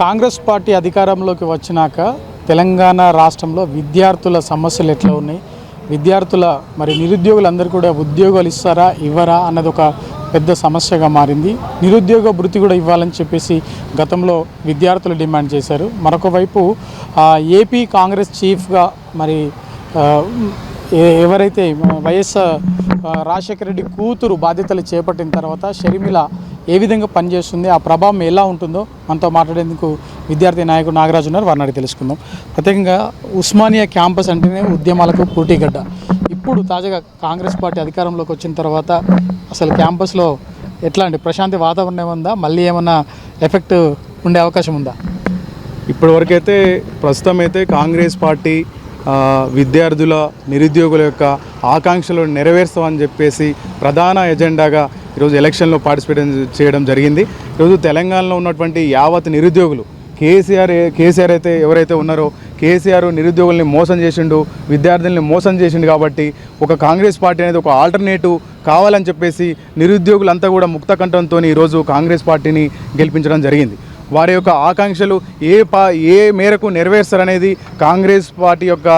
Congress party అధికారంలోకి వచ్చినాక తెలంగాణ రాష్ట్రంలో విద్యార్థుల సమస్యలు ఎట్లా ఉన్నాయి, విద్యార్థుల మరి నిరుద్యోగులందరూ కూడా ఉద్యోగాలు ఇస్తారా ఇవ్వరా అన్నది ఒక పెద్ద సమస్యగా మారింది. నిరుద్యోగ భృతి కూడా ఇవ్వాలని చెప్పేసి గతంలో విద్యార్థులు డిమాండ్ చేశారు. మరొక వైపు ఏపీ కాంగ్రెస్ చీఫ్గా మరి ఎవరైతే వైఎస్ రాజశేఖర రెడ్డి కూతురు బాధ్యతలు చేపట్టిన తర్వాత షర్మిల ఏ విధంగా పనిచేస్తుంది, ఆ ప్రభావం ఎలా ఉంటుందో మనతో మాట్లాడేందుకు విద్యార్థి నాయకుడు నాగరాజు ఉన్నారు. వారిని అడిగి తెలుసుకుందాం. ప్రత్యేకంగా ఉస్మానియా క్యాంపస్ అంటేనే ఉద్యమాలకు పోటీగడ్డ. ఇప్పుడు తాజాగా కాంగ్రెస్ పార్టీ అధికారంలోకి వచ్చిన తర్వాత అసలు క్యాంపస్లో ఎట్లాంటి ప్రశాంతి వాతావరణం ఉందా, మళ్ళీ ఏమన్నా ఎఫెక్ట్ ఉండే అవకాశం ఉందా? ఇప్పటివరకైతే ప్రస్తుతం అయితే కాంగ్రెస్ పార్టీ విద్యార్థుల నిరుద్యోగుల యొక్క ఆకాంక్షలు నెరవేర్స్తామని చెప్పేసి ప్రధాన ఎజెండాగా ఈరోజు ఎలక్షన్లో పార్టిసిపేట్ చేయడం జరిగింది. ఈరోజు తెలంగాణలో ఉన్నటువంటి యావత్ నిరుద్యోగులు కేసీఆర్ అయితే ఎవరైతే ఉన్నారో కేసీఆర్ నిరుద్యోగుల్ని మోసం చేసిండు, విద్యార్థుల్ని మోసం చేసిండు. కాబట్టి ఒక కాంగ్రెస్ పార్టీ అనేది ఒక ఆల్టర్నేటివ్ కావాలని చెప్పేసి నిరుద్యోగులంతా కూడా ముక్త కంఠంతో ఈరోజు కాంగ్రెస్ పార్టీని గెలిపించడం జరిగింది. వారి యొక్క ఆకాంక్షలు ఏ మేరకు నెరవేర్స్తారనేది కాంగ్రెస్ పార్టీ యొక్క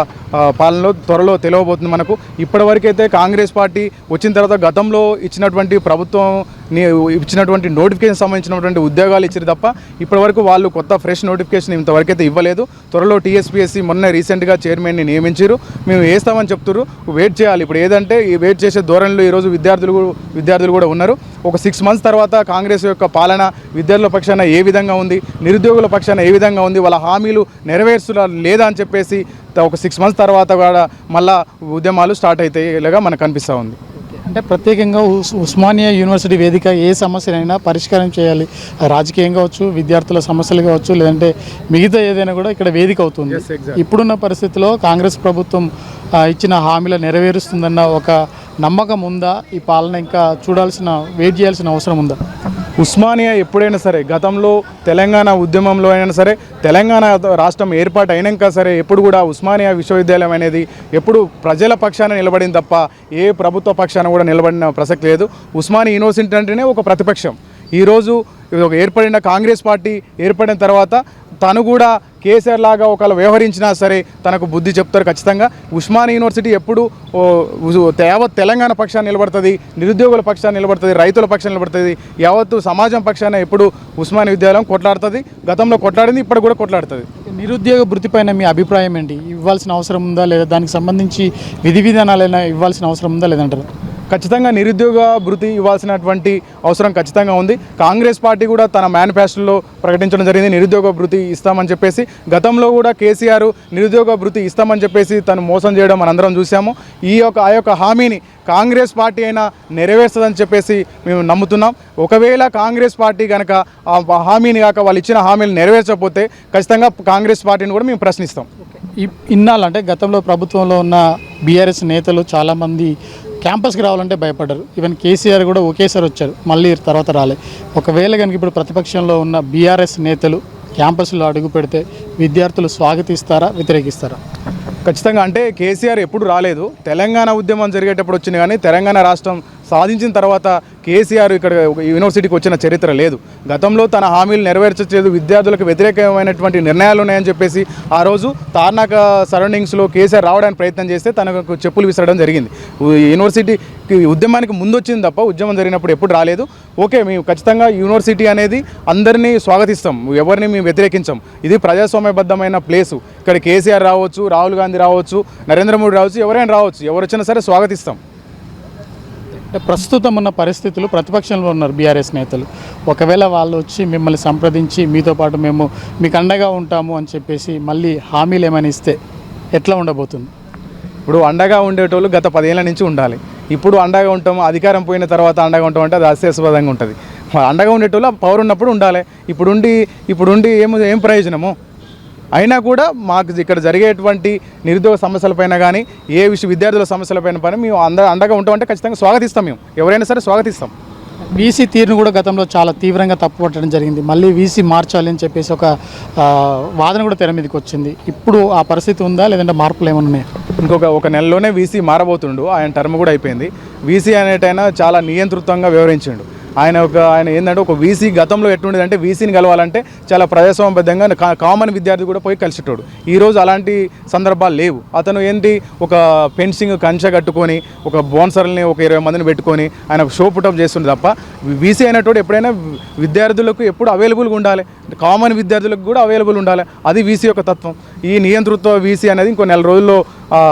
పాలనలో త్వరలో తెలియబోతుంది మనకు. ఇప్పటివరకైతే కాంగ్రెస్ పార్టీ వచ్చిన తర్వాత గతంలో ఇచ్చినటువంటి ప్రభుత్వం ఇచ్చినటువంటి నోటిఫికేషన్ సంబంధించినటువంటి ఉద్యోగాలు ఇచ్చారు తప్ప ఇప్పటివరకు వాళ్ళు కొత్త ఫ్రెష్ నోటిఫికేషన్ ఇంతవరకైతే ఇవ్వలేదు. త్వరలో టీఎస్పీఎస్సీ మొన్న రీసెంట్గా చైర్మన్ని నియమించారు. మేము వేస్తామని చెప్తున్నారు, వెయిట్ చేయాలి. ఇప్పుడు ఏదంటే ఈ వెయిట్ చేసే ధోరణిలో ఈరోజు విద్యార్థులు కూడా ఉన్నారు. ఒక 6 months తర్వాత కాంగ్రెస్ యొక్క పాలన విద్యార్థుల పక్షాన ఏ విధంగా ఉంది, నిరుద్యోగుల పక్షాన ఏ విధంగా ఉంది, వాళ్ళ హామీలు నెరవేర్చులా లేదా అని చెప్పేసి ఒక 6 months తర్వాత కూడా మళ్ళా ఉద్యమాలు స్టార్ట్ అవుతాయి ఇలాగా మనకు కనిపిస్తూ ఉంది. అంటే ప్రత్యేకంగా ఉస్మానియా యూనివర్సిటీ వేదిక ఏ సమస్యనైనా పరిష్కారం చేయాలి, రాజకీయం కావచ్చు, విద్యార్థుల సమస్యలు కావచ్చు, లేదంటే మిగతా ఏదైనా కూడా ఇక్కడ వేదిక అవుతుంది. ఇప్పుడున్న పరిస్థితిలో కాంగ్రెస్ ప్రభుత్వం ఇచ్చిన హామీలు నెరవేరుస్తుందన్న ఒక నమ్మకం ఉందా? ఈ పాలన ఇంకా వెయిట్ చేయాల్సిన అవసరం ఉందా? ఉస్మానియా ఎప్పుడైనా సరే గతంలో తెలంగాణ ఉద్యమంలో అయినా సరే తెలంగాణ రాష్ట్రం ఏర్పాటు అయినాక సరే ఎప్పుడు కూడా ఉస్మానియా విశ్వవిద్యాలయం అనేది ఎప్పుడు ప్రజల పక్షాన నిలబడింది తప్ప ఏ ప్రభుత్వ పక్షాన కూడా నిలబడిన ప్రసక్తి లేదు. ఉస్మానియా యూనివర్సిటీ అంటేనే ఒక ప్రతిపక్షం. ఈరోజు ఏర్పడిన కాంగ్రెస్ పార్టీ ఏర్పడిన తర్వాత తను కూడా కేసీఆర్ లాగా ఒకవేళ వ్యవహరించినా సరే తనకు బుద్ధి చెప్తారు ఖచ్చితంగా. ఉస్మానియా యూనివర్సిటీ ఎప్పుడు యావత్ తెలంగాణ పక్షాన్ని నిలబడుతుంది, నిరుద్యోగుల పక్షాన్ని నిలబడుతుంది, రైతుల పక్షాన్ని నిలబడుతుంది, యావత్తు సమాజం పక్షాన ఎప్పుడు ఉస్మానియా విద్యాలయం కొట్లాడుతుంది. గతంలో కొట్లాడింది, ఇప్పుడు కూడా కొట్లాడుతుంది. నిరుద్యోగ వృత్తిపైన మీ అభిప్రాయం ఏంటి? ఇవ్వాల్సిన అవసరం ఉందా లేదా, దానికి సంబంధించి విధి విధానాలైనా ఇవ్వాల్సిన అవసరం ఉందా లేదంటారు? ఖచ్చితంగా నిరుద్యోగ భృతి ఇవ్వాల్సినటువంటి అవసరం ఖచ్చితంగా ఉంది. కాంగ్రెస్ పార్టీ కూడా తన మేనిఫెస్టోలో ప్రకటించడం జరిగింది నిరుద్యోగ భృతి ఇస్తామని చెప్పేసి. గతంలో కూడా కేసీఆర్ నిరుద్యోగ భృతి ఇస్తామని చెప్పేసి తను మోసం చేయడం మనందరం చూసాము. ఆ యొక్క హామీని కాంగ్రెస్ పార్టీ అయినా నెరవేర్చదని చెప్పేసి మేము నమ్ముతున్నాం. ఒకవేళ కాంగ్రెస్ పార్టీ కనుక ఆ హామీని కాక వాళ్ళు ఇచ్చిన హామీలు నెరవేర్చకపోతే ఖచ్చితంగా కాంగ్రెస్ పార్టీని కూడా మేము ప్రశ్నిస్తాం. ఇన్నాళ్ళంటే గతంలో ప్రభుత్వంలో ఉన్న బీఆర్ఎస్ నేతలు చాలామంది క్యాంపస్కి రావాలంటే భయపడ్డారు. ఈవెన్ కేసీఆర్ కూడా ఒకేసారి వచ్చారు, మళ్ళీ తర్వాత రాలే. ఒకవేళ కనుక ఇప్పుడు ప్రతిపక్షంలో ఉన్న బీఆర్ఎస్ నేతలు క్యాంపస్లో అడుగు పెడితే విద్యార్థులు స్వాగతిస్తారా, వ్యతిరేకిస్తారా? ఖచ్చితంగా. అంటే కేసీఆర్ ఎప్పుడు రాలేదు, తెలంగాణ ఉద్యమం జరిగేటప్పుడు వచ్చింది. కానీ తెలంగాణ రాష్ట్రం సాధించిన తర్వాత కేసీఆర్ ఇక్కడ యూనివర్సిటీకి వచ్చిన చరిత్ర లేదు. గతంలో తన హామీలు నెరవేర్చలేదు, విద్యార్థులకు వ్యతిరేకమైనటువంటి నిర్ణయాలు ఉన్నాయని చెప్పేసి ఆ రోజు తార్నాక సరౌండింగ్స్లో కేసీఆర్ రావడానికి ప్రయత్నం చేస్తే తనకు చెప్పులు విసరడం జరిగింది. యూనివర్సిటీ ఉద్యమానికి ముందు వచ్చింది తప్ప ఉద్యమం జరిగినప్పుడు ఎప్పుడు రాలేదు. ఓకే, మేము ఖచ్చితంగా యూనివర్సిటీ అనేది అందరినీ స్వాగతిస్తాం, ఎవరిని మేము వ్యతిరేకించాం. ఇది ప్రజాస్వామ్యబద్ధమైన ప్లేసు. ఇక్కడ కేసీఆర్ రావచ్చు, రాహుల్ గాంధీ రావచ్చు, నరేంద్ర మోడీ రావచ్చు, ఎవరైనా రావచ్చు, ఎవరు వచ్చినా సరే స్వాగతిస్తాం. అంటే ప్రస్తుతం ఉన్న పరిస్థితులు ప్రతిపక్షంలో ఉన్నారు బీఆర్ఎస్ నేతలు. ఒకవేళ వాళ్ళు వచ్చి మిమ్మల్ని సంప్రదించి మీతో పాటు మేము మీకు అండగా ఉంటాము అని చెప్పేసి మళ్ళీ హామీలు ఏమైనా ఇస్తే ఎట్లా ఉండబోతుంది? ఇప్పుడు అండగా ఉండేటోళ్ళు గత 10 ఏళ్ల నుంచి ఉండాలి. ఇప్పుడు అండగా ఉంటాము, అధికారం పోయిన తర్వాత అండగా ఉంటాం అంటే అది హాస్యాస్పదంగా ఉంటుంది. అండగా ఉండేటోళ్ళు పవర్ ఉన్నప్పుడు ఉండాలి. ఇప్పుడుండి ఏం ప్రయోజనము? అయినా కూడా మాకు ఇక్కడ జరిగేటువంటి నిరుద్యోగ సమస్యలపైన కానీ విద్యార్థుల సమస్యలపైన మేము అండగా ఉంటామంటే ఖచ్చితంగా స్వాగతిస్తాం. మేము ఎవరైనా సరే స్వాగతిస్తాం. వీసీ తీరును కూడా గతంలో చాలా తీవ్రంగా తప్పుపట్టడం జరిగింది. మళ్ళీ వీసీ మార్చాలి అని చెప్పేసి ఒక వాదన కూడా తెర మీదకి వచ్చింది. ఇప్పుడు ఆ పరిస్థితి ఉందా లేదంటే మార్పులు ఏమైనా ఉన్నాయా? ఒక నెలలోనే వీసీ మారబోతుండు. ఆయన టర్మ్ కూడా అయిపోయింది. వీసీ అనేటైనా చాలా నియంతృత్వంగా వ్యవహరించిండు. ఆయన ఏంటంటే ఒక వీసీ గతంలో ఎట్లుండేది అంటే వీసీని కలవాలంటే చాలా ప్రజాస్వామ్యబద్ధంగా కామన్ విద్యార్థి కూడా పోయి కలిసేటోడు. ఈరోజు అలాంటి సందర్భాలు లేవు. అతను ఏంటి ఒక ఫెన్సింగ్ కంచె కట్టుకొని ఒక బోన్సర్ని ఒక 20 మందిని పెట్టుకొని ఆయన షో పుటప్ చేస్తుండే తప్ప వీసీ అయినటువంటి ఎప్పుడైనా విద్యార్థులకు ఎప్పుడు అవైలబుల్గా ఉండాలి, కామన్ విద్యార్థులకు కూడా అవైలబుల్ ఉండాలి. అది వీసీ యొక్క తత్వం. ఈ నియంతృత్వ వీసీ అనేది ఇంకో 4 రోజుల్లో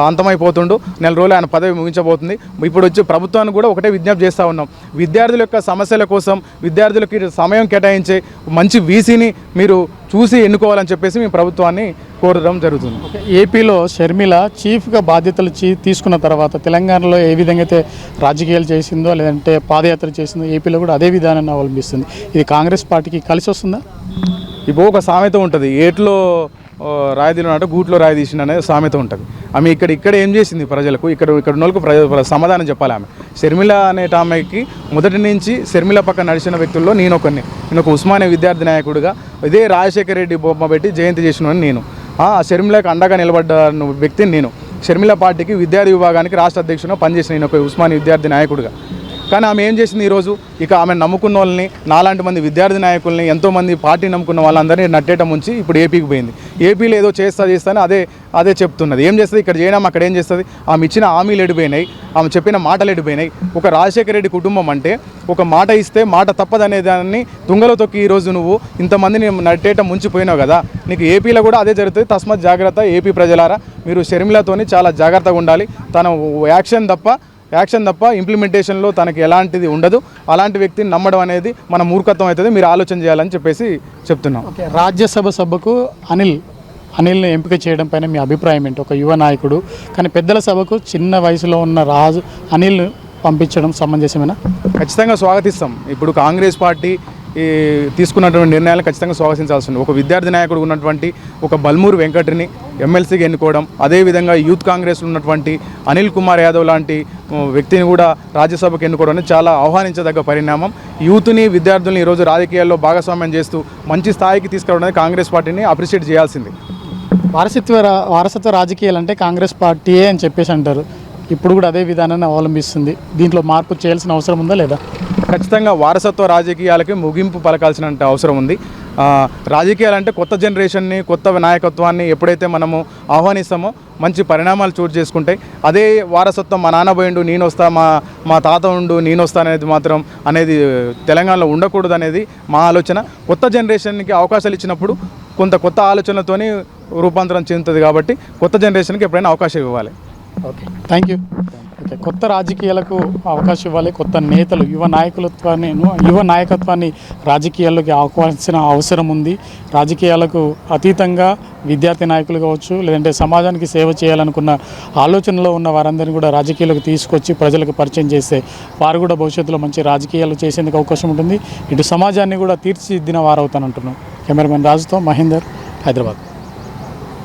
అంతమైపోతుండు. 4 రోజులు ఆయన పదవి ముగించబోతుంది. ఇప్పుడు వచ్చి ప్రభుత్వాన్ని కూడా ఒకటే విజ్ఞప్తి చేస్తూ ఉన్నాం, విద్యార్థుల యొక్క సమస్యల కోసం విద్యార్థులకి సమయం కేటాయించే మంచి వీసీని మీరు చూసి ఎన్నుకోవాలని చెప్పేసి మేము ప్రభుత్వాన్ని కోరడం జరుగుతుంది. ఏపీలో షర్మిల చీఫ్గా బాధ్యతలు తీసుకున్న తర్వాత తెలంగాణలో ఏ విధంగా అయితే రాజకీయాలు చేసిందో లేదంటే పాదయాత్ర చేసిందో ఏపీలో కూడా అదే విధానాన్ని అవలంబిస్తుంది. ఇది కాంగ్రెస్ పార్టీకి కలిసి వస్తుందా? ఇప్పుడు ఒక సామెత ఉంటుంది, ఏట్లో రాయి తీసినట్టు గూట్లో రాయి తీసిన అనేది సామెత ఉంటుంది. ఆమె ఇక్కడ ఏం చేసింది ప్రజలకు, ఇక్కడ ఉన్న వాళ్ళకు సమాధానం చెప్పాలి. ఆమె షర్మిల అనే ఆమెకి మొదటి నుంచి షర్మిల పక్కన నడిచిన వ్యక్తుల్లో నేను ఒక ఉస్మానియా విద్యార్థి నాయకుడిగా ఇదే రాజశేఖర రెడ్డి బొమ్మ పెట్టి జయంతి చేసిన నేను, షర్మిలకు అండగా నిలబడ్డ వ్యక్తిని నేను. షర్మిల పార్టీకి విద్యార్థి విభాగానికి రాష్ట్ర అధ్యక్షుడిగా పనిచేసిన నేను ఒక ఉస్మానియా విద్యార్థి నాయకుడిగా. కానీ ఆమె ఏం చేసింది ఈరోజు, ఇక ఆమె నమ్ముకున్న వాళ్ళని, నాలాంటి మంది విద్యార్థి నాయకుల్ని, ఎంతోమంది పార్టీ నమ్ముకున్న వాళ్ళందరినీ నట్టేట ముంచి ఇప్పుడు ఏపీకి పోయింది. ఏపీలో ఏదో చేస్తాను అదే చెప్తున్నది. ఏం చేస్తుంది ఇక్కడ చేయడం, అక్కడ ఏం చేస్తుంది? ఆమె ఇచ్చిన హామీలు ఎడిపోయినాయి, ఆమె చెప్పిన మాటలు ఎడిపోయినాయి. ఒక రాజశేఖర రెడ్డి కుటుంబం అంటే ఒక మాట ఇస్తే మాట తప్పదనే దాన్ని తుంగలో తొక్కి ఈరోజు నువ్వు ఇంతమందిని నట్టేట ముంచిపోయినావు కదా. నీకు ఏపీలో కూడా అదే జరుగుతుంది. తస్మాత్ జాగ్రత్త ఏపీ ప్రజలారా, మీరు షర్మిలతోని చాలా జాగ్రత్తగా ఉండాలి. తన యాక్షన్ తప్ప ఇంప్లిమెంటేషన్లో తనకి ఎలాంటిది ఉండదు. అలాంటి వ్యక్తిని నమ్మడం అనేది మన మూర్ఖత్వం అవుతుంది. మీరు ఆలోచన చేయాలని చెప్పేసి చెప్తున్నాం. ఓకే, రాజ్యసభ సభకు అనిల్ని ఎంపిక చేయడం పైన మీ అభిప్రాయం ఏంటి? ఒక యువ నాయకుడు, కానీ పెద్దల సభకు చిన్న వయసులో ఉన్న అనిల్ పంపించడం సమంజసమేనా? ఖచ్చితంగా స్వాగతిస్తాం. ఇప్పుడు కాంగ్రెస్ పార్టీ తీసుకున్నటువంటి నిర్ణయాలు ఖచ్చితంగా స్వాగతించాల్సి ఉంది. ఒక విద్యార్థి నాయకుడు ఉన్నటువంటి ఒక బల్మూరు వెంకటరిని ఎమ్మెల్సీగా ఎన్నుకోవడం, అదేవిధంగా యూత్ కాంగ్రెస్లో ఉన్నటువంటి అనిల్ కుమార్ యాదవ్ లాంటి వ్యక్తిని కూడా రాజ్యసభకు ఎన్నుకోవడం అనేది చాలా ఆహ్వానించదగ్గ పరిణామం. యూత్ని, విద్యార్థుల్ని ఈరోజు రాజకీయాల్లో భాగస్వామ్యం చేస్తూ మంచి స్థాయికి తీసుకురావడం కాంగ్రెస్ పార్టీని అప్రిషియేట్ చేయాల్సింది. వారసత్వ రాజకీయాలు అంటే కాంగ్రెస్ పార్టీయే అని చెప్పేసి అంటారు. ఇప్పుడు కూడా అదే విధానాన్ని అవలంబిస్తుంది. దీంట్లో మార్పు చేయాల్సిన అవసరం ఉందా లేదా? ఖచ్చితంగా వారసత్వ రాజకీయాలకి ముగింపు పలకాల్సిన అవసరం ఉంది. రాజకీయాలంటే కొత్త జనరేషన్ని, కొత్త నాయకత్వాన్ని ఎప్పుడైతే మనము ఆహ్వానిస్తామో మంచి పరిణామాలు చోటు చేసుకుంటాయి. అదే వారసత్వం మా నాన్న పోయిండు నేను వస్తా, మా తాత ఉండు నేను వస్తా అనేది తెలంగాణలో ఉండకూడదు అనేది మా ఆలోచన. కొత్త జనరేషన్కి అవకాశాలు ఇచ్చినప్పుడు కొత్త ఆలోచనలతోని రూపాంతరం చెందుతుంది. కాబట్టి కొత్త జనరేషన్కి ఎప్పుడైనా అవకాశం ఇవ్వాలి. Okay, thank you. ఓకే, కొత్త రాజకీయాలకు అవకాశం ఇవ్వాలి. కొత్త నేతలు, యువ నాయకత్వాన్ని రాజకీయాల్లోకి ఆహ్వానించిన అవసరం ఉంది. రాజకీయాలకు అతీతంగా విద్యార్థి నాయకులు కావచ్చు, లేదంటే సమాజానికి సేవ చేయాలనుకున్న ఆలోచనలో ఉన్న వారందరినీ కూడా రాజకీయాలకు తీసుకొచ్చి ప్రజలకు పరిచయం చేస్తే వారు కూడా భవిష్యత్తులో మంచి రాజకీయాలు చేసేందుకు అవకాశం ఉంటుంది. ఇటు సమాజాన్ని కూడా తీర్చిదిద్దిన వారు అవుతానంటున్నాం. కెమెరామెన్ రాజుతో మహేందర్, హైదరాబాద్.